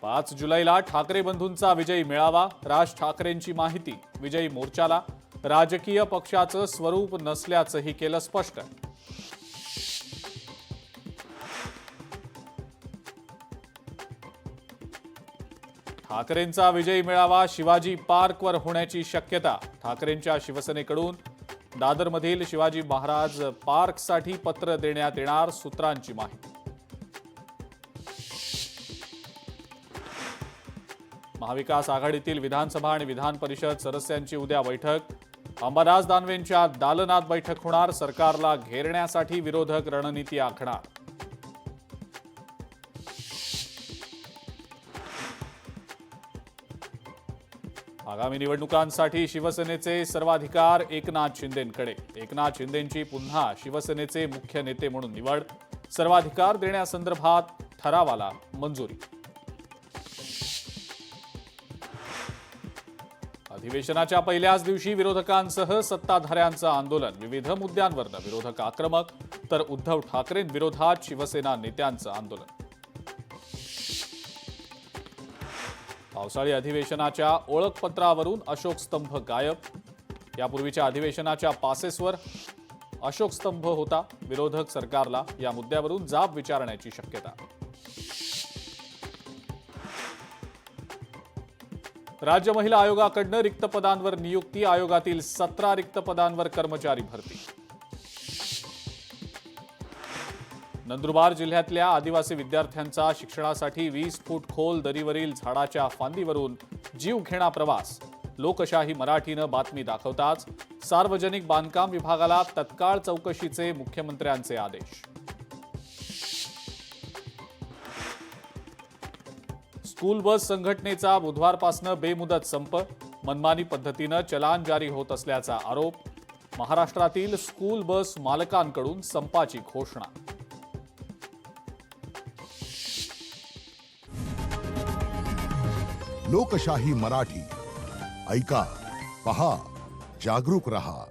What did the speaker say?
5 जुलैला ठाकरे बंधूंचा विजयी मेळावा, राज ठाकरेंची माहिती. विजयी मोर्चाला राजकीय पक्षाचं स्वरूप नसल्याचंही केलं स्पष्ट. ठाकरेंचा विजयी मेळावा शिवाजी पार्कवर होण्याची शक्यता. ठाकरेंच्या शिवसेनेकडून दादरमधील शिवाजी महाराज पार्कसाठी पत्र देण्यात येणार, सूत्रांची माहिती. महाविकास आघाडीतील विधानसभा आणि विधान परिषद सदस्यांची उद्या बैठक. अंबादास दानवेंच्या दालनात बैठक होणार. सरकारला घेरण्यासाठी विरोधक रणनीती आखणार. आगामी निवडणुकांसाठी शिवसेनेचे सर्वाधिकार एकनाथ शिंदेंकडे. एकनाथ शिंदेंची पुन्हा शिवसेनेचे मुख्य नेते म्हणून निवड. सर्वाधिकार देण्यासंदर्भात ठरावाला मंजुरी. अधिवेशनाच्या पहिल्याच दिवशी विरोधकांसह सत्ताधाऱ्यांचं आंदोलन. विविध मुद्द्यांवरनं विरोधक आक्रमक, तर उद्धव ठाकरेंविरोधात शिवसेना नेत्यांचं आंदोलन. पावसाळी अधिवेशनाच्या ओळखपत्रावरून अशोक स्तंभ गायब. यापूर्वीच्या अधिवेशनाच्या पासेसवर अशोक स्तंभ होता. विरोधक सरकारला या मुद्द्यावरून जाब विचारण्याची शक्यता. राज्य महिला आयोगाकडनं रिक्त पदांवर नियुक्ती. आयोगातील 17 रिक्त पदांवर कर्मचारी भरती. नंदुरबार जिल्ह्यातल्या आदिवासी विद्यार्थ्यांचा शिक्षणासाठी 20 फूट खोल दरीवरील झाडाच्या फांदीवरून जीवघेणा प्रवास. लोकशाही मराठीनं बातमी दाखवताच सार्वजनिक बांधकाम विभागाला तत्काळ चौकशीचे मुख्यमंत्र्यांचे आदेश. स्कूल बस संघटनेचा बुधवारपासून बेमुदत संप. मनमानी पद्धतीनं चलान जारी होत असल्याचा आरोप. महाराष्ट्रातील स्कूल बस मालकांकडून संपाची घोषणा. लोकशाही मराठी ऐका, पहा, जागरूक रहा.